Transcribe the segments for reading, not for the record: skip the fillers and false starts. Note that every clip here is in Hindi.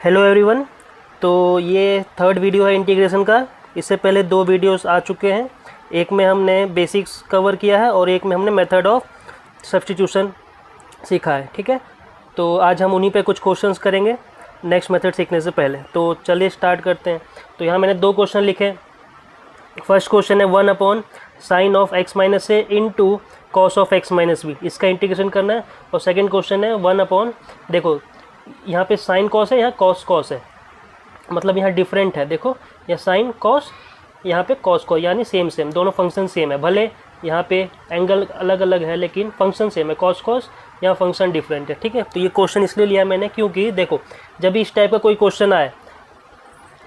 Hello everyone. तो ये थर्ड वीडियो है इंटीग्रेशन का। इससे पहले दो वीडियोस आ चुके हैं। एक में हमने बेसिक्स कवर किया है और एक में हमने मेथड ऑफ सब्स्टिट्यूशन सीखा है। ठीक है, तो आज हम उन्हीं पे कुछ क्वेश्चंस करेंगे नेक्स्ट मेथड सीखने से पहले। तो चलिए स्टार्ट करते हैं। तो यहाँ मैंने दो क्वेश्चन लिखे। फर्स्ट क्वेश्चन है 1 sine of x minus A into cos of x minus B, इसका इंटीग्रेशन करना है। और सेकेंड क्वेश्चन है 1 देखो यहाँ पे साइन कॉस है, यहाँ कॉस कॉस है, मतलब यहाँ डिफरेंट है। देखो यहाँ साइन कॉस, यहाँ पे कॉस कॉस, यानी सेम सेम, दोनों फंक्शन सेम है। भले यहाँ पे एंगल अलग अलग है लेकिन फंक्शन सेम है। कॉस कॉस, यहाँ फंक्शन डिफरेंट है। ठीक है, तो ये क्वेश्चन इसलिए लिया मैंने क्योंकि देखो जब भी इस टाइप का कोई क्वेश्चन आए,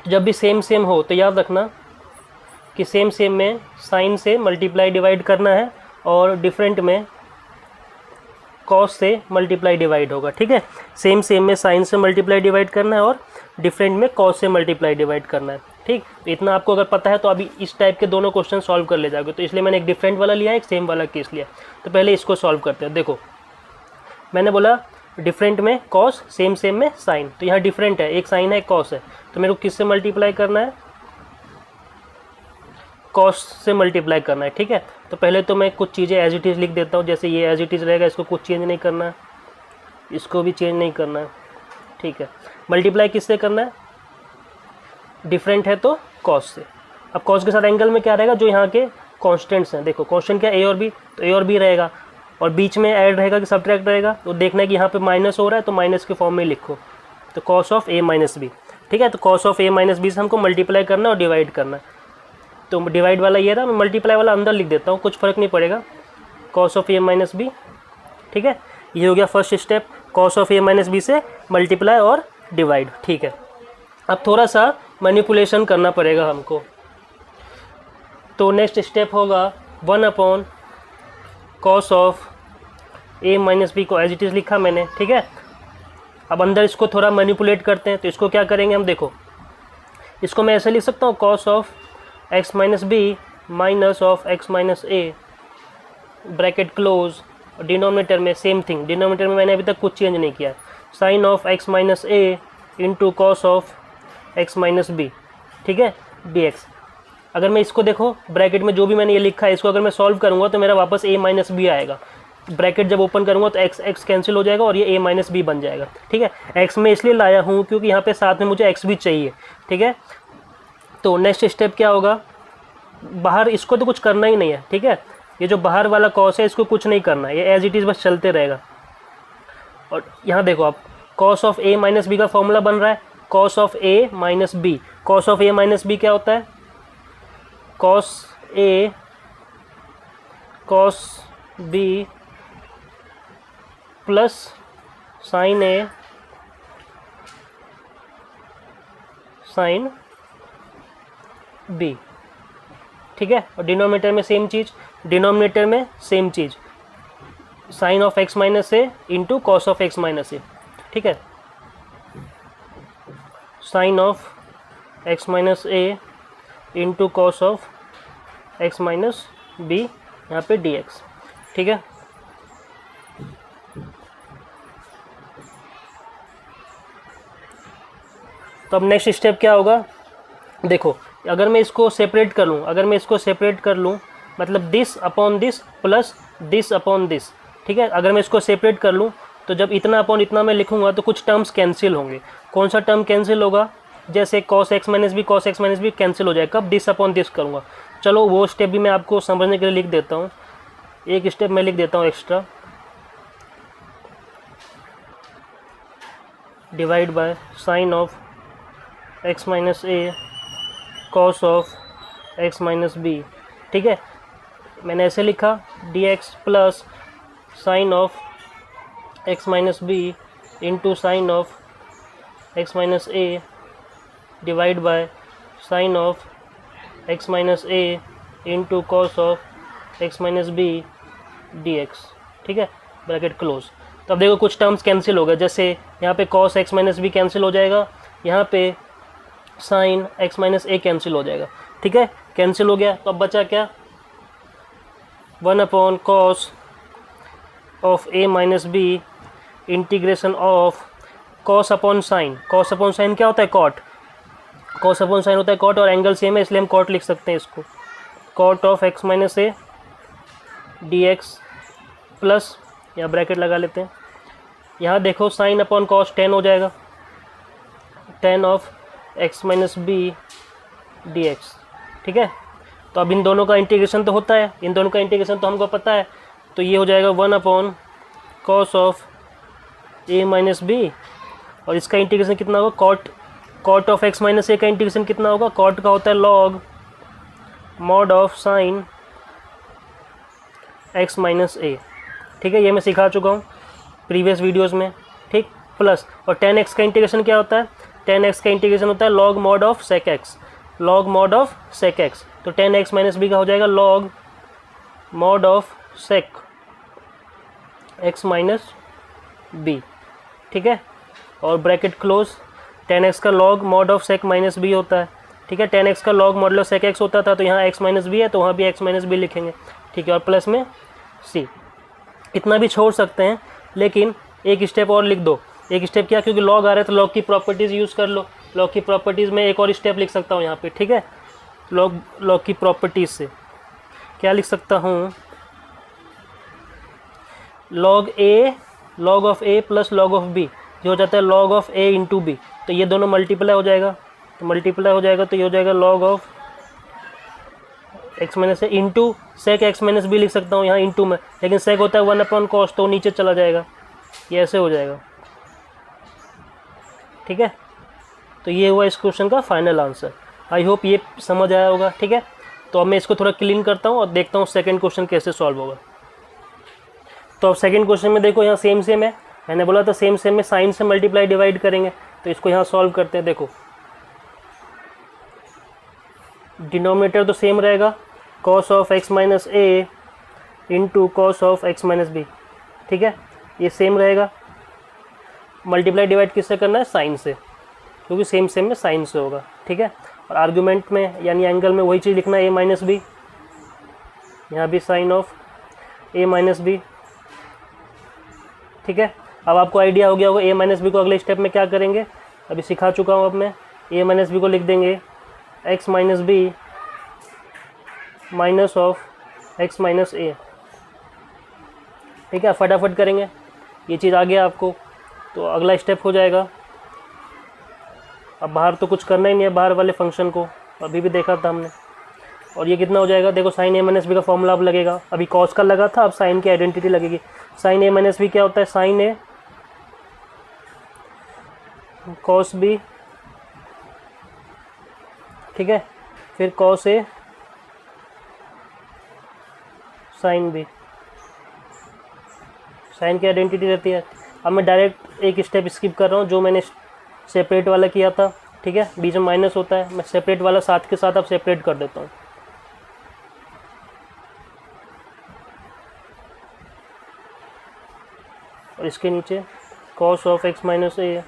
जब भी सेम सेम हो तो याद रखना कि सेम सेम में साइन से मल्टीप्लाई डिवाइड करना है और डिफरेंट में कॉस से मल्टीप्लाई डिवाइड होगा। ठीक है, सेम सेम में साइन से मल्टीप्लाई डिवाइड करना है और डिफरेंट में कॉस से मल्टीप्लाई डिवाइड करना है। ठीक, तो इतना आपको अगर पता है तो अभी इस टाइप के दोनों क्वेश्चन सॉल्व कर ले जाओगे। तो इसलिए मैंने एक डिफरेंट वाला लिया, एक सेम वाला केस लिया। तो पहले इसको सॉल्व करते हैं। देखो मैंने बोला डिफरेंट में कॉस, सेम सेम में साइन। तो यहाँ डिफरेंट है, एक साइन है एक कॉस है, तो मेरे को किससे मल्टीप्लाई करना है? कॉस से मल्टीप्लाई करना है। ठीक है, तो पहले तो मैं कुछ चीज़ें एज इट इज़ लिख देता हूँ। जैसे ये एज इट इज़ रहेगा, इसको कुछ चेंज नहीं करना है, इसको भी चेंज नहीं करना है। ठीक है, मल्टीप्लाई किससे करना है? डिफरेंट है तो कॉस से। अब कॉस के साथ एंगल में क्या रहेगा? जो यहाँ के कॉन्स्टेंट्स हैं। देखो कॉन्स्टेंट क्या, ए और बी, तो ए और बी रहेगा और बीच में ऐड रहेगा कि सब्ट्रैक्ट रहेगा। तो देखना है कि यहाँ पे माइनस हो रहा है तो माइनस के फॉर्म में लिखो, तो cos of A minus B. ठीक है, तो cos of A minus B से हमको मल्टीप्लाई करना और डिवाइड करना है। तो डिवाइड वाला ये रहा, मैं मल्टीप्लाई वाला अंदर लिख देता हूँ, कुछ फ़र्क नहीं पड़ेगा। Cos of A minus B. ठीक है, ये हो गया first step, cos of A minus B से मल्टीप्लाई और डिवाइड। ठीक है, अब थोड़ा सा मैनिपुलेशन करना पड़ेगा हमको। तो नेक्स्ट स्टेप होगा 1 cos of A minus B को एज इट इज़ लिखा मैंने। ठीक है, अब अंदर इसको थोड़ा मैनिपुलेट करते हैं। तो इसको क्या करेंगे हम? देखो इसको मैं ऐसे लिख सकता हूँ, cos of x minus B minus of x minus A, bracket close. Denominator में सेम थिंग, डिनोमिनेटर में मैंने अभी तक कुछ चेंज नहीं किया है। Sine of x minus A into cos of x minus B. ठीक है, dx। अगर मैं इसको देखो ब्रैकेट में जो भी मैंने ये लिखा है, इसको अगर मैं सॉल्व करूँगा तो मेरा वापस a माइनस बी आएगा। ब्रैकेट जब ओपन करूँगा तो x कैंसिल हो जाएगा और ये a माइनस बी बन जाएगा। ठीक है, x में इसलिए लाया हूँ क्योंकि यहाँ पे साथ में मुझे x भी चाहिए। ठीक है, तो नेक्स्ट स्टेप क्या होगा? बाहर इसको तो कुछ करना ही नहीं है। ठीक है, ये जो बाहर वाला कॉस है इसको कुछ नहीं करना है, ये एज इट इज़ बस चलते रहेगा। और यहाँ देखो आप, cos of A minus B का फॉर्मूला बन रहा है, cos of A minus B. Cos of A minus B क्या होता है? Cos A cos B plus sine A sine B. ठीक है, और डिनोमिनेटर में सेम चीज़, डिनोमिनेटर में सेम चीज़, sine of x minus A into cos of x minus A. ठीक है, sine of x minus A into cos of x minus B, यहाँ पे dx। ठीक है, तो अब नेक्स्ट स्टेप क्या होगा? देखो अगर मैं इसको सेपरेट कर लूँ, अगर मैं इसको सेपरेट कर लूँ मतलब this upon this plus this upon this. ठीक है, अगर मैं इसको सेपरेट कर लूँ तो जब इतना अपॉन इतना मैं लिखूँगा तो कुछ टर्म्स कैंसिल होंगे। कौन सा टर्म कैंसिल होगा? जैसे cos x minus B cancel हो जाएगा। कब? दिस अपॉन दिस करूँगा। चलो वो स्टेप भी मैं आपको समझने के लिए लिख देता हूँ, एक स्टेप मैं लिख देता हूँ extra. Divide by sine of x minus A cos of x minus B. ठीक है, मैंने ऐसे लिखा dx plus sine of x minus B into sine of x minus A divide by sine of x minus A into cos of x minus B dx। ठीक है, ब्रैकेट क्लोज। तो अब देखो कुछ टर्म्स कैंसिल हो गए, जैसे यहाँ पे cos x minus B cancel हो जाएगा, यहाँ पे sine x minus A cancel हो जाएगा। ठीक है, कैंसिल हो गया। तो अब बचा क्या? 1 cos of A minus B integration of cos upon sine. Cos upon sine क्या होता है? कॉट। कॉस अपॉन साइन होता है कॉट, और एंगल सेम है इसलिए हम कॉट लिख सकते हैं इसको। Cot of x minus A D X plus, यहाँ ब्रैकेट लगा लेते हैं, यहाँ देखो साइन अपॉन कॉस 10 हो जाएगा, 10 of x minus B D x. ठीक है, तो अब इन दोनों का इंटीग्रेशन तो होता है, इन दोनों का इंटीग्रेशन तो हमको पता है, तो ये हो जाएगा 1 upon cos of A minus B, और इसका इंटीग्रेशन कितना होगा? Cot of x minus A का इंटीग्रेशन कितना होगा? कॉट का होता है log mod of sine x minus A. ठीक है, ये मैं सिखा चुका हूँ प्रीवियस वीडियोस में। ठीक, प्लस, और 10x का इंटीग्रेशन क्या होता है? 10x का इंटीग्रेशन होता है log mod of sec x, log mod of sec x। तो 10x माइनस बी का हो जाएगा log mod of sec x minus B. ठीक है, और ब्रैकेट क्लोज, 10x का log mod of sec minus B होता है। ठीक है, 10x का log model of sec x होता था, तो यहाँ x माइनस बी है तो वहाँ भी x माइनस बी लिखेंगे। ठीक है, और प्लस में c। इतना भी छोड़ सकते हैं, लेकिन एक स्टेप और लिख दो। एक स्टेप क्या, क्योंकि लॉग आ रहा है तो लॉग की प्रॉपर्टीज़ यूज़ कर लो। लॉग की प्रॉपर्टीज़ में एक और स्टेप लिख सकता हूँ यहाँ पे। ठीक है, लॉग की प्रॉपर्टीज़ से क्या लिख सकता हूँ? Log of A plus log of B, जो हो जाता है log of A into B. तो ये दोनों मल्टीप्लाई हो जाएगा, तो मल्टीप्लाई हो जाएगा तो ये हो जाएगा log of x minus A into sec X minus B लिख सकता हूँ यहाँ इंटू में, लेकिन सेक होता है 1 अपॉन कॉस, तो नीचे चला जाएगा, ये ऐसे हो जाएगा। ठीक है, तो ये हुआ इस क्वेश्चन का फाइनल आंसर। आई होप ये समझ आया होगा। ठीक है, तो अब मैं इसको थोड़ा क्लीन करता हूँ और देखता हूँ सेकंड क्वेश्चन कैसे सॉल्व होगा। तो अब सेकंड क्वेश्चन में देखो, यहाँ सेम है, मैंने बोला था सेम में साइन से मल्टीप्लाई डिवाइड करेंगे, तो इसको यहाँ सॉल्व करते हैं। देखो डिनोमिनेटर तो सेम रहेगा, cos of x minus A into cos of x minus B. ठीक है, ये सेम रहेगा। मल्टीप्लाई डिवाइड किससे करना है? साइन से, क्योंकि सेम में साइन से होगा। ठीक है, और आर्गुमेंट में यानी एंगल में वही चीज़ लिखना है, ए माइनस बी, यहाँ भी sine of A minus B. ठीक है, अब आपको आइडिया हो गया होगा ए माइनस बी को अगले स्टेप में क्या करेंगे, अभी सिखा चुका हूँ। अब मैं ए माइनस बी को लिख देंगे x minus B minus of x minus A. ठीक है, फटाफट करेंगे, ये चीज़ आ गया आपको, तो अगला स्टेप हो जाएगा। अब बाहर तो कुछ करना ही नहीं है, बाहर वाले फंक्शन को अभी भी देखा था हमने। और ये कितना हो जाएगा? देखो साइन ए माइनस बी का फॉर्मूला अब लगेगा, अभी कॉस का लगा था, अब साइन की आइडेंटिटी लगेगी। साइन ए माइनस बी क्या होता है? Sine A cos B. ठीक है, फिर cos A sine B, sign की आइडेंटिटी रहती है। अब मैं डायरेक्ट एक स्टेप स्किप कर रहा हूँ, जो मैंने सेपरेट वाला किया था। ठीक है, बीच में माइनस होता है, मैं सेपरेट वाला साथ के साथ अब सेपरेट कर देता हूँ। और इसके नीचे cos of x minus A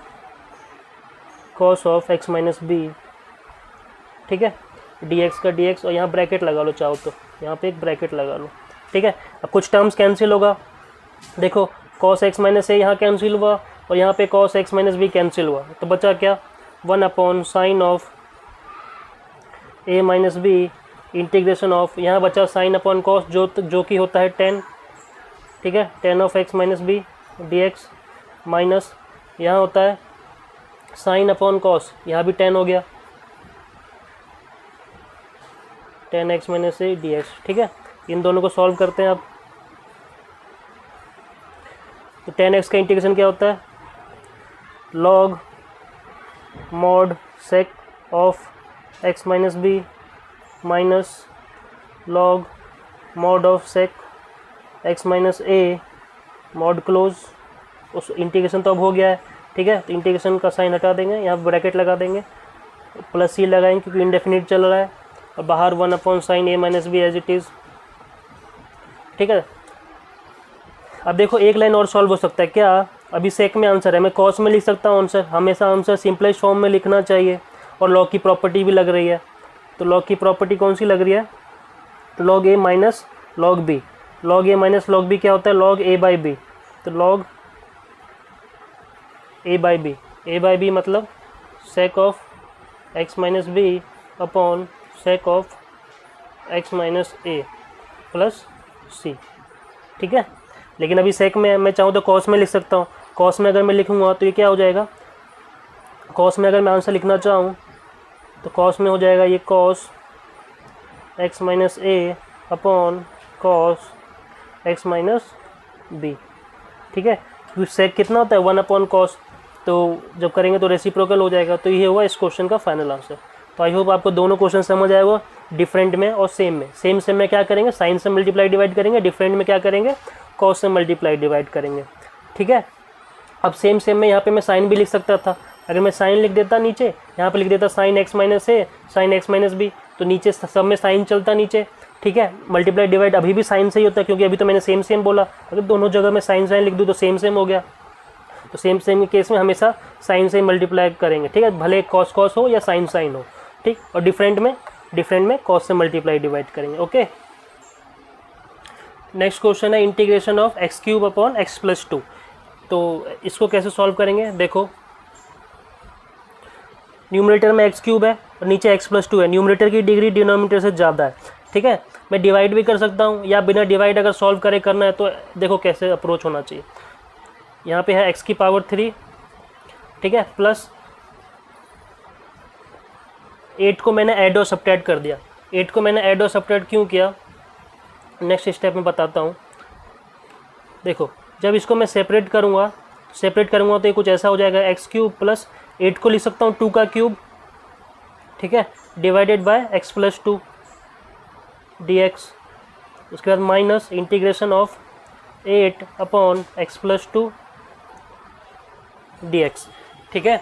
cos of x minus B. ठीक है, डी एक्स का डी एक्स, और यहाँ ब्रैकेट लगा लो चाहो तो, यहाँ पे एक ब्रैकेट लगा लो। ठीक है, अब कुछ टर्म्स कैंसिल होगा। देखो कॉस एक्स माइनस ए यहाँ कैंसिल हुआ, और यहाँ पे cos x minus B cancel हुआ, तो बचा क्या? 1 upon sine of A minus B integration of, यहाँ बचा साइन अपॉन कॉस, जो कि होता है 10। ठीक है, 10 of x minus B D X minus, यहाँ होता है साइन अपॉन कॉस, यहाँ भी 10 हो गया, 10 x minus A D x. ठीक है, इन दोनों को सॉल्व करते हैं अब। तो 10x का इंटीग्रेशन क्या होता है? Log mod sec of x minus B minus log mod of sec X minus A mod close. उस इंटीग्रेशन तो अब हो गया है। ठीक है, तो इंटीग्रेशन का साइन हटा देंगे, यहाँ ब्रैकेट लगा देंगे, प्लस सी लगाएंगे क्योंकि इंडेफिनिट चल रहा है, और बाहर 1 upon sine A minus B as it is. ठीक है, अब देखो एक लाइन और सॉल्व हो सकता है क्या? अभी सेक में आंसर है, मैं कॉस में लिख सकता हूँ आंसर, हमेशा आंसर सिंपलेस्ट फॉर्म में लिखना चाहिए, और लॉग की प्रॉपर्टी भी लग रही है। तो लॉग की प्रॉपर्टी कौन सी लग रही है? Log A minus log B. Log A minus log B क्या होता है? Log A by B. तो log A by B A by B मतलब sec of x minus B upon sec of x minus A plus सी, ठीक है। लेकिन अभी सेक में मैं चाहूँ तो कॉस में लिख सकता हूँ। कॉस में अगर मैं लिखूँगा तो ये क्या हो जाएगा, कॉस में अगर मैं आंसर लिखना चाहूँ तो कॉस में हो जाएगा ये cos x minus A upon cos x minus B, ठीक है। क्योंकि सेक कितना होता है 1 अपॉन कॉस, तो जब करेंगे तो रेसिप्रोकल हो जाएगा। तो ये हुआ इस क्वेश्चन का फाइनल आंसर। तो आई होप आपको दोनों क्वेश्चन समझ आए वो, डिफरेंट में और सेम में। सेम में क्या करेंगे, साइन से मल्टीप्लाई डिवाइड करेंगे, डिफरेंट में क्या करेंगे, कॉस से मल्टीप्लाई डिवाइड करेंगे, ठीक है। अब सेम में यहाँ पे मैं साइन भी लिख सकता था। अगर मैं साइन लिख देता नीचे, यहाँ पे लिख देता साइन एक्स माइनस ए साइन एक्स माइनस बी, तो नीचे सब में साइन चलता नीचे, ठीक है। मल्टीप्लाई डिवाइड अभी भी साइन से ही होता है, क्योंकि अभी तो मैंने सेम बोला। अगर दोनों जगह में साइन लिख दूँ तो सेम हो गया। तो सेम के केस में हमेशा साइन से मल्टीप्लाई करेंगे, ठीक है, भले कॉस हो या साइन हो, ठीक। और डिफरेंट में कॉस से मल्टीप्लाई डिवाइड करेंगे, ओके। नेक्स्ट क्वेश्चन है integration of x cube upon x plus 2। तो इसको कैसे सॉल्व करेंगे, देखो न्यूमरेटर में एक्स क्यूब है और नीचे एक्स प्लस 2 है। न्यूमरेटर की डिग्री डिनोमिनेटर से ज़्यादा है, ठीक है। मैं डिवाइड भी कर सकता हूँ या बिना डिवाइड अगर सॉल्व करना है तो देखो कैसे अप्रोच होना चाहिए। यहाँ पे है एक्स की पावर 3, ठीक है, प्लस 8 को मैंने ऐड और सब्ट्रैक्ट कर दिया। 8 को मैंने ऐड और सब्ट्रैक्ट क्यों किया, नेक्स्ट स्टेप में बताता हूँ। देखो जब इसको मैं सेपरेट करूँगा तो ये कुछ ऐसा हो जाएगा, एक्स क्यूब प्लस 8 को लिख सकता हूँ 2 का क्यूब, ठीक है, divided by x plus 2 d x. उसके बाद minus integration of 8 upon x plus 2 d x, ठीक है।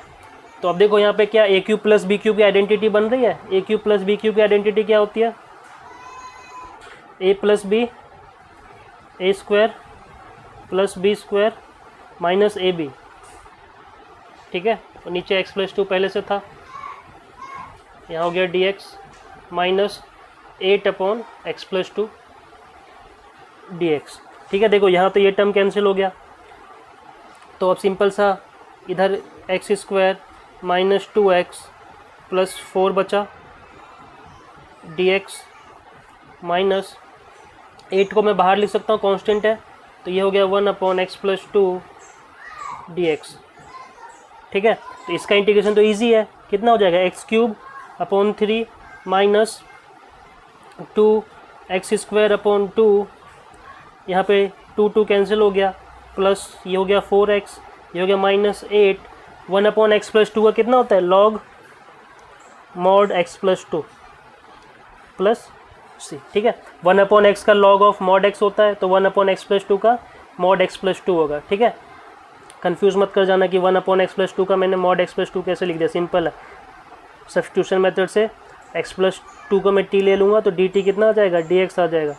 तो अब देखो यहाँ पे क्या A cube plus B cube की आइडेंटिटी बन रही है। A cube plus B cube की आइडेंटिटी क्या होती है, A plus B A square plus B square minus A B, ठीक है। और नीचे एक्स प्लस 2 पहले से था, यहाँ हो गया D X minus 8 upon x plus 2 d x, ठीक है। देखो यहाँ तो ये टर्म कैंसिल हो गया, तो अब सिंपल सा इधर x square minus 2x plus 4 बचा डी एक्स माइनस 8 को मैं बाहर लिख सकता हूँ, कांस्टेंट है, तो ये हो गया 1 upon x plus 2 d x, ठीक है। तो इसका इंटीग्रेशन तो इजी है, कितना हो जाएगा x cube upon 3 minus 2 x square upon 2, यहाँ पे 2 कैंसिल हो गया, प्लस ये हो गया 4x, ये हो गया माइनस 8। 1 अपॉन एक्स प्लस 2 का कितना होता है, log mod x plus 2 plus सी, ठीक है। 1 अपॉन एक्स का लॉग ऑफ मॉड एक्स होता है, तो 1 अपॉन एक्स प्लस 2 का मॉड एक्स प्लस 2 होगा, ठीक है। कंफ्यूज मत कर जाना कि 1 अपॉन एक्स प्लस 2 का मैंने मॉड एक्स प्लस 2 कैसे लिख दिया, सिंपल है। सब्स्टिट्यूशन मेथड से एक्स प्लस 2 को मैं टी ले लूँगा तो डी टी कितना आ जाएगा, डी एक्स आ जाएगा।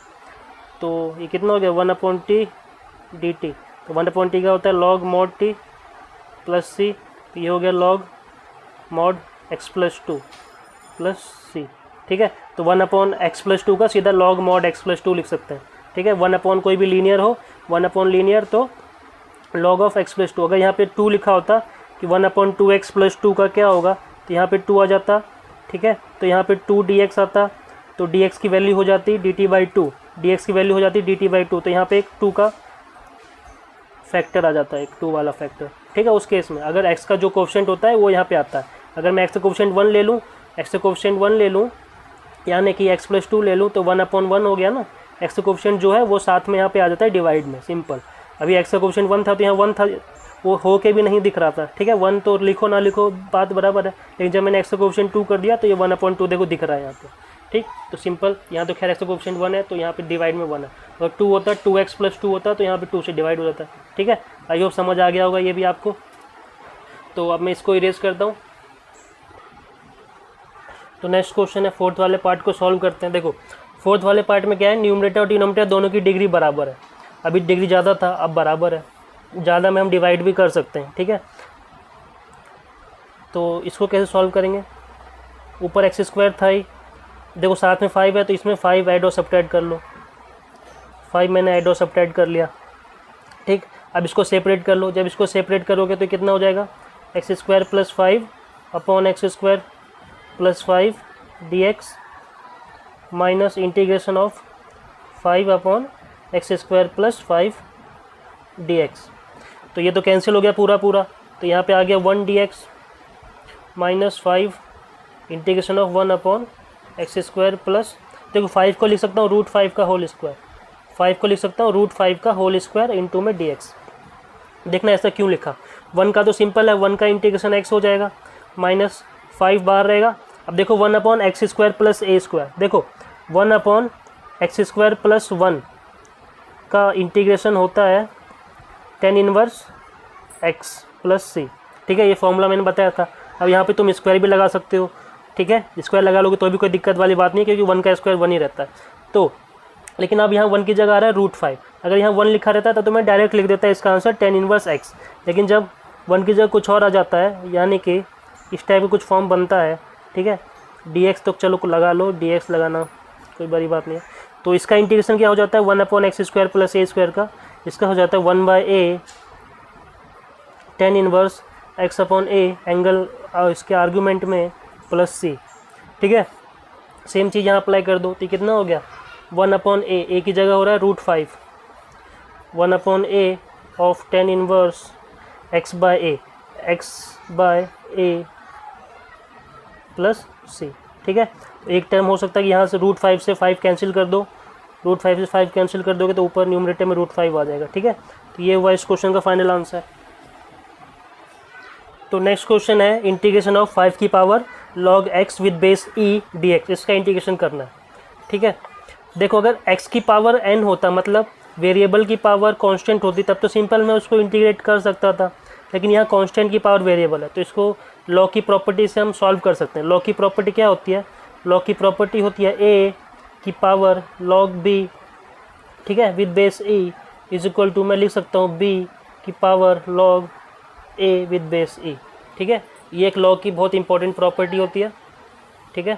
तो ये कितना हो गया 1 अपॉन टी डी टी। तो 1 अपॉन टी का होता है log mod T plus C, तो ये हो गया log mod x plus 2 plus सी, ठीक है। तो 1 अपॉन एक्स प्लस 2 का सीधा लॉग मॉड एक्स प्लस 2 लिख सकते हैं, ठीक है। 1 अपॉन कोई भी लीनियर हो, 1 अपॉन लीनियर तो लॉग ऑफ एक्स प्लस 2। अगर यहाँ पे 2 लिखा होता कि 1 अपॉन 2x प्लस 2 का क्या होगा, तो यहाँ पे 2 आ जाता, ठीक है। तो यहाँ पे 2 dx आता, तो dx की वैल्यू हो जाती dt बाई 2, dx की वैल्यू हो जाती dt बाई 2, तो यहाँ पे एक 2 का फैक्टर आ जाता है, एक 2 वाला फैक्टर, ठीक है। उस केस में अगर x का जो कोफिशिएंट होता है वो यहाँ पे आता है। अगर मैं x का कोफिशिएंट 1 ले लूँ, x का कोफिशिएंट 1 ले लूँ, यानी कि x प्लस 2 ले लूँ, तो 1 अपॉन 1 हो गया ना। x का कोफिशिएंट जो है वो साथ में यहाँ पे आ जाता है डिवाइड में, सिंपल। अभी x का कोफिशिएंट 1 था तो यहाँ 1 था, वो हो के भी नहीं दिख रहा था, ठीक है। 1 तो लिखो ना लिखो बात बराबर है, लेकिन जब मैंने x का कोफिशिएंट 2 कर दिया तो ये 1 अपॉन 2 देखो दिख रहा है यहाँ पे, ठीक। तो सिंपल, यहाँ तो खैर x का कोफिशिएंट 1 है तो यहाँ पे डिवाइड में 1 है, और 2 होता है 2x प्लस 2 होता है तो यहाँ पे 2 से डिवाइड हो जाता है, ठीक है। आई होप समझ आ गया होगा ये भी आपको। तो अब मैं इसको इरेज करता हूँ। तो नेक्स्ट क्वेश्चन है, फोर्थ वाले पार्ट को सॉल्व करते हैं। देखो फोर्थ वाले पार्ट में क्या है, न्यूमरेटर और डिनोमिनेटर दोनों की डिग्री बराबर है। अभी डिग्री ज़्यादा था, अब बराबर है, ज़्यादा में हम डिवाइड भी कर सकते हैं, ठीक है। तो इसको कैसे सॉल्व करेंगे, ऊपर एक्स स्क्वायर था ही, देखो साथ में 5 है तो इसमें 5 ऐड और सब्ट्रैक्ट कर लो, 5 मैंने ऐड और सब्ट्रैक्ट कर लिया, ठीक। अब इसको सेपरेट कर लो, जब इसको सेपरेट करोगे तो कितना हो जाएगा, x square plus 5 upon x square plus 5 dx minus integration of 5 upon x square plus 5 dx। तो ये तो कैंसिल हो गया पूरा पूरा, तो यहाँ पे आ गया 1 dx minus 5 integration of 1 upon x square plus, देखो 5 को लिख सकता हूँ √5 का होल स्क्वायर, 5 को लिख सकता हूँ √5 का होल स्क्वायर इंटू में dx। देखना ऐसा क्यों लिखा, 1 का तो सिंपल है, 1 का इंटीग्रेशन x हो जाएगा माइनस 5 बाहर रहेगा। अब देखो 1 अपॉन एक्स स्क्वायर प्लस ए स्क्वायर, देखो 1 अपॉन एक्स स्क्वायर प्लस 1 का इंटीग्रेशन होता है tan इनवर्स x प्लस सी, ठीक है, ये फॉर्मूला मैंने बताया था। अब यहाँ पे तुम स्क्वायर भी लगा सकते हो, ठीक है, स्क्वायर लगा लोगे तो भी कोई दिक्कत वाली बात नहीं है, क्योंकि 1 का स्क्वायर 1 ही रहता है। तो लेकिन अब यहाँ 1 की जगह आ रहा है √5, अगर यहाँ 1 लिखा रहता है तो मैं डायरेक्ट लिख देता है इसका आंसर tan इनवर्स x, लेकिन जब 1 की जगह कुछ और आ जाता है, यानी कि इस टाइप का कुछ फॉर्म बनता है, ठीक है, dx तो चलो लगा लो, dx लगाना कोई बड़ी बात नहीं है। तो इसका इंटीग्रेशन क्या हो जाता है 1 अपॉन एक्स स्क्वायर प्लस ए स्क्वायर का, इसका हो जाता है 1/a tan inverse x upon a angle इसके आर्गूमेंट में प्लस सी, ठीक है। सेम चीज़ यहाँ अप्लाई कर दो, तो कितना हो गया 1 अपॉन a की जगह हो रहा है √5, 1 upon a of tan inverse x by a plus सी, ठीक है। एक टर्म हो सकता है कि यहाँ से √5 से 5 कैंसिल कर दो, √5 से 5 कैंसिल कर दोगे तो ऊपर न्यूमरेटर में √5 आ जाएगा, ठीक है। तो ये हुआ इस क्वेश्चन का फाइनल आंसर। तो नेक्स्ट क्वेश्चन है इंटीग्रेशन ऑफ 5 की power log x with base e dx, इसका इंटीग्रेशन करना है, ठीक है। देखो अगर x की पावर n होता, मतलब वेरिएबल की पावर कांस्टेंट होती, तब तो सिंपल मैं उसको इंटीग्रेट कर सकता था, लेकिन यहाँ कांस्टेंट की पावर वेरिएबल है, तो इसको लॉ की प्रॉपर्टी से हम सॉल्व कर सकते हैं। लॉ की प्रॉपर्टी क्या होती है, लॉ की प्रॉपर्टी होती है a की पावर log b, ठीक है, with base e is equal to, मैं लिख सकता हूँ b की power log a with base e, ठीक है। ये एक लॉ की बहुत इंपॉर्टेंट प्रॉपर्टी होती है, ठीक है,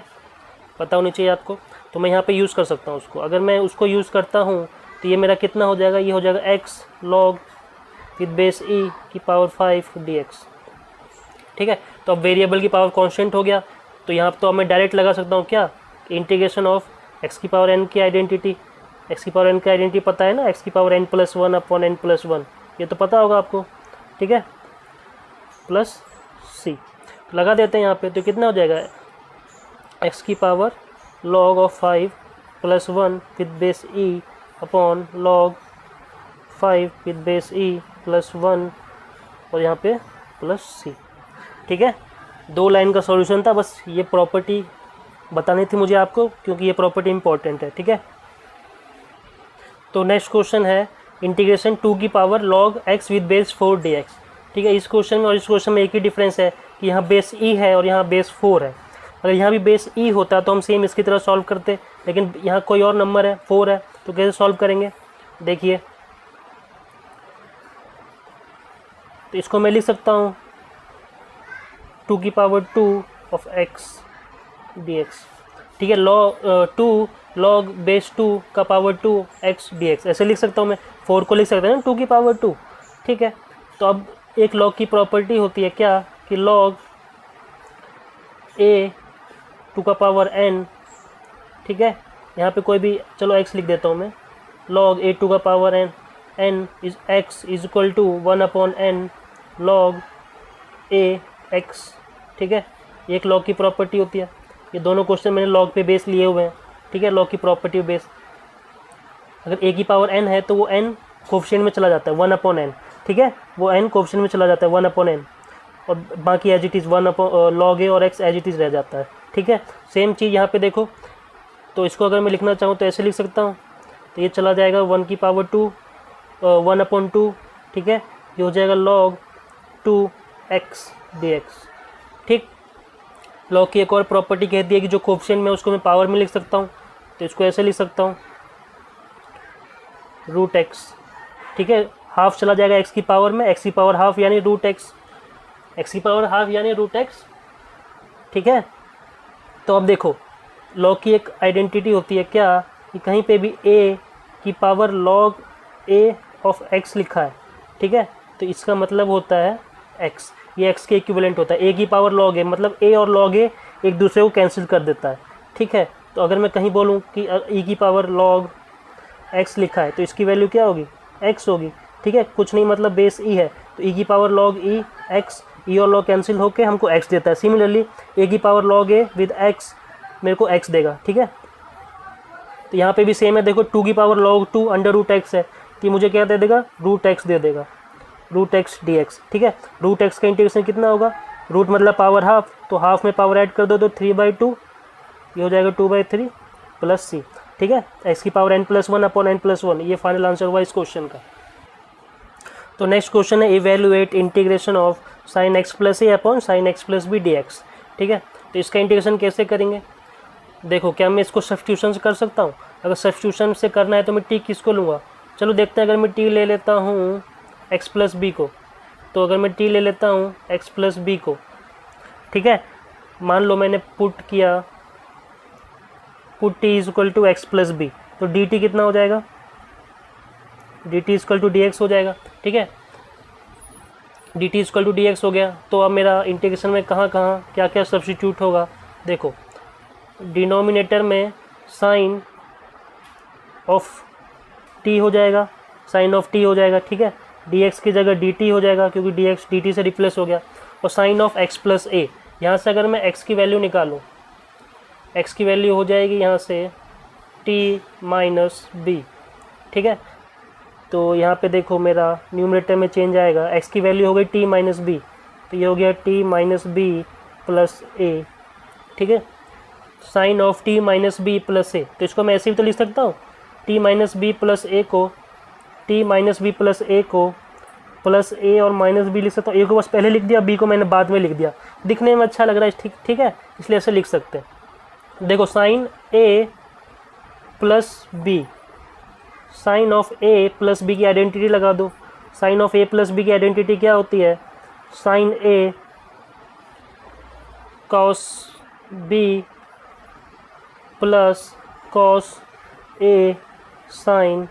पता होनी चाहिए आपको। तो मैं यहाँ पे यूज़ कर सकता हूँ उसको, अगर मैं उसको यूज़ करता हूँ तो ये मेरा कितना हो जाएगा, ये हो जाएगा x log with base e की पावर 5 dx, ठीक है। तो अब वेरिएबल की पावर कांस्टेंट हो गया, तो यहाँ तो अब मैं डायरेक्ट लगा सकता हूँ क्या, इंटीग्रेशन ऑफ x की पावर n की आइडेंटिटी, x की पावर n की आइडेंटिटी पता है ना, x की पावर n+1 अपॉन n+1, ये तो पता होगा आपको, ठीक है, प्लस सी लगा देते हैं यहाँ पे, तो कितना हो जाएगा x की power log of 5 + 1 with base e upon log 5 with base e + 1 और यहाँ पे प्लस सी, ठीक है। 2 लाइन का सॉल्यूशन था, बस ये प्रॉपर्टी बतानी थी मुझे आपको, क्योंकि ये प्रॉपर्टी इंपॉर्टेंट है, ठीक है। तो नेक्स्ट क्वेश्चन है इंटीग्रेशन 2 की power log x with base 4 dx, ठीक है। इस क्वेश्चन में और इस क्वेश्चन में एक ही डिफरेंस है कि यहाँ बेस e है और यहाँ बेस 4 है। अगर यहाँ भी बेस e होता तो हम सेम इसकी तरह सॉल्व करते, लेकिन यहाँ कोई और नंबर है 4 है, तो कैसे सॉल्व करेंगे, देखिए। तो इसको मैं लिख सकता हूँ 2 की पावर 2 ऑफ x dx, ठीक है, log 2 बेस 2 का पावर 2 x dx, ऐसे लिख सकता हूँ मैं। 4 को लिख सकते हैं ना 2 की पावर 2, ठीक है। तो अब एक log की प्रॉपर्टी होती है क्या, कि log a 2 का पावर n, ठीक है, यहाँ पे कोई भी चलो x लिख देता हूँ मैं, log a 2 का power n is x is equal to 1 upon n log a x, ठीक है। ये एक log की प्रॉपर्टी होती है। ये दोनों क्वेश्चन मैंने log पे बेस लिए हुए हैं, ठीक है, log की प्रॉपर्टी बेस। अगर a की पावर n है तो वो n कोफिशिएंट में चला जाता है 1 अपॉन n, ठीक है, वो n कोफिशिएंट में चला जाता है 1 अपॉन n, और बाकी as it is 1 upon log a और x एज इट इज़ रह जाता है, ठीक है। सेम चीज़ यहाँ पे देखो, तो इसको अगर मैं लिखना चाहूँ तो ऐसे लिख सकता हूँ, तो ये चला जाएगा 1 की पावर 2 1 अपॉन 2, ठीक है, ये हो जाएगा log 2x dx, ठीक। log की एक और प्रॉपर्टी कहती है कि जो कोफिशिएंट में उसको मैं पावर में लिख सकता हूँ, तो इसको ऐसे लिख सकता हूँ √x, ठीक है, हाफ चला जाएगा x की पावर में, x की पावर हाफ यानी √x, x की पावर हाफ यानी √x, ठीक है। तो अब देखो log की एक आइडेंटिटी होती है क्या, कि कहीं पे भी a की power log a of x लिखा है, ठीक है, तो इसका मतलब होता है x, ये x के इक्विवेलेंट होता है। a की पावर log a मतलब a और log a एक दूसरे को कैंसिल कर देता है, ठीक है। तो अगर मैं कहीं बोलूँ कि e की पावर log x लिखा है तो इसकी वैल्यू क्या होगी, x होगी, ठीक है। कुछ नहीं मतलब बेस e है तो e की power log e x, e और log कैंसिल होकर हमको x देता है। सिमिलरली a की power log a with x मेरे को x देगा, ठीक है। तो यहाँ पे भी सेम है, देखो 2 की power log 2 under root X है तो ये मुझे क्या दे देगा, रूट एक्स दे देगा, रूट एक्स डी एक्स, ठीक है। रूट एक्स का इंटीग्रेशन कितना होगा, रूट मतलब पावर हाफ, तो हाफ में पावर ऐड कर दो तो 3/2, ये हो जाएगा 2/3 प्लस सी, ठीक है। एक्स की पावर n+1 अपॉन n+1, ये फाइनल आंसर हुआ इस क्वेश्चन का। तो नेक्स्ट क्वेश्चन है evaluate integration of sine X plus A upon sine X plus B D x, ठीक है। तो इसका इंटीग्रेशन कैसे करेंगे, देखो क्या मैं इसको सब्स्टिट्यूशन से कर सकता हूँ। अगर सब्स्टिट्यूशन से करना है तो मैं टी किसको लूँगा, चलो देखते हैं। अगर मैं टी ले लेता हूँ एक्स प्लस बी को, तो अगर मैं टी ले लेता हूँ एक्स प्लस बी को, ठीक है। मान लो मैंने पुट किया, put T is equal to X plus B, तो डी टी कितना हो जाएगा, D T equal to D X हो जाएगा, ठीक है। D T equal to D X हो गया। तो अब मेरा इंटीग्रेशन में कहाँ कहाँ क्या क्या सब्स्टिट्यूट होगा, देखो डिनोमिनेटर में साइन ऑफ टी हो जाएगा, साइन ऑफ टी हो जाएगा, ठीक है। डी एक्स की जगह डी टी हो जाएगा क्योंकि डी एक्स डी टी से रिप्लेस हो गया। और साइन ऑफ एक्स प्लस ए, यहाँ से अगर मैं एक्स की वैल्यू निकालूँ, एक्स की वैल्यू हो जाएगी यहाँ से टी माइनस बी, ठीक है। तो यहाँ पे देखो मेरा न्यूमरेटर में चेंज आएगा, एक्स की वैल्यू हो गई टी माइनस बी, तो ये हो गया t minus B plus a, ठीक है। Sine of t minus B plus a, तो इसको मैं ऐसे भी तो लिख सकता हूँ, t minus B plus a को, t minus B plus a को प्लस ए और माइनस बी लिख सकता हूँ। ए को बस पहले लिख दिया, बी को मैंने बाद में लिख दिया, दिखने में अच्छा लग रहा है, ठीक ठीक है, इसलिए ऐसे लिख सकते हैं। देखो sine A plus B, sine of A plus B की आइडेंटिटी लगा दो। Sine of A plus B की आइडेंटिटी क्या होती है, sine A cos B plus cos A sine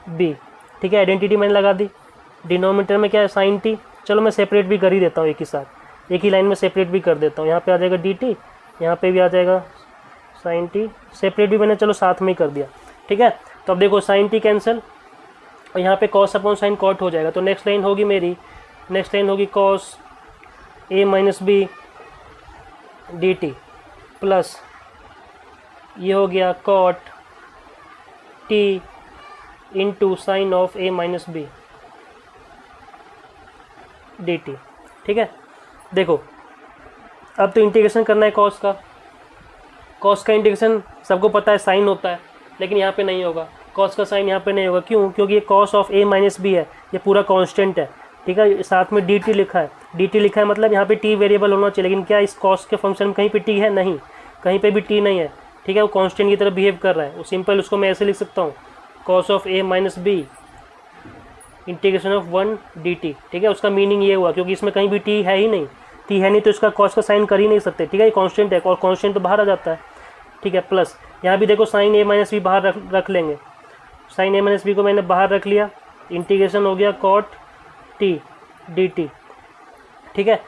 B, ठीक है। आइडेंटिटी मैंने लगा दी। डिनोमिनेटर में क्या है, साइन टी, चलो मैं सेपरेट भी कर ही देता हूँ एक ही साथ, एक ही लाइन में सेपरेट भी कर देता हूँ। यहाँ पे आ जाएगा डी टी, यहाँ पे भी आ जाएगा साइन टी, सेपरेट भी मैंने चलो साथ में ही कर दिया, ठीक है। तो अब देखो साइन टी कैंसिल और यहाँ पे कॉस अपॉन साइन कॉट हो जाएगा। तो नेक्स्ट लाइन होगी मेरी, नेक्स्ट लाइन होगी cos a minus B d t plus ये हो गया cot t into sine of A minus B d T, ठीक है। देखो अब तो इंटीग्रेशन करना है कॉस का। कॉस का इंटीग्रेशन सबको पता है साइन होता है, लेकिन यहाँ पे नहीं होगा, कॉस का साइन यहाँ पे नहीं होगा। क्यों, क्योंकि ये cos of A minus B है, ये पूरा कांस्टेंट है, ठीक है। साथ में डी टी लिखा है, डी टी लिखा है मतलब यहाँ पे टी वेरिएबल होना चाहिए, लेकिन क्या इस कॉस के फंक्शन में कहीं पे टी है, नहीं, कहीं पे भी टी नहीं है, ठीक है। वो कांस्टेंट की तरह बिहेव कर रहा है। वो सिंपल उसको मैं ऐसे लिख सकता हूँ, cos of A minus B integration of 1 D T, ठीक है। उसका मीनिंग ये हुआ क्योंकि इसमें कहीं भी टी है ही नहीं, टी है नहीं तो इसका कॉस का साइन कर ही नहीं सकते, ठीक है। ये कांस्टेंट है और कांस्टेंट तो बाहर आ जाता है, ठीक है। प्लस यहाँ भी देखो साइन ए माइनस बी बाहर रख लेंगे, साइन ए माइनस बी को मैंने बाहर रख लिया, इंटीग्रेशन हो गया कॉट टी डी टी, ठीक है।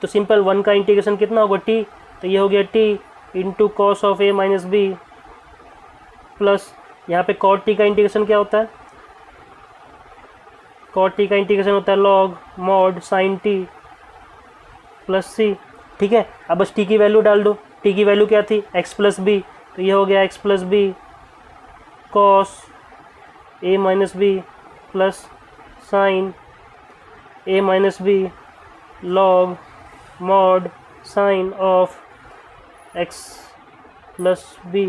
तो सिंपल 1 का इंटीग्रेशन कितना होगा टी, तो ये हो गया T into cos of A minus B plus यहाँ पे कॉट टी का इंटीग्रेशन क्या होता है, कॉट टी का इंटीग्रेशन होता है log mod sine t plus सी, ठीक है। अब बस टी की वैल्यू डाल दो, टी की वैल्यू क्या थी एक्स प्लस बी, तो ये हो गया x plus b cos a minus B plus sine A minus b log mod sine of x plus b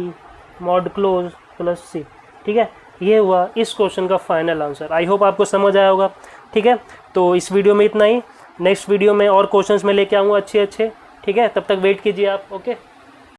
mod close plus सी, ठीक है। ये हुआ इस क्वेश्चन का फाइनल आंसर। आई होप आपको समझ आया होगा, ठीक है। तो इस वीडियो में इतना ही, नेक्स्ट वीडियो में और क्वेश्चंस में लेके आऊँगा अच्छे अच्छे, ठीक है। तब तक वेट कीजिए आप, ओके।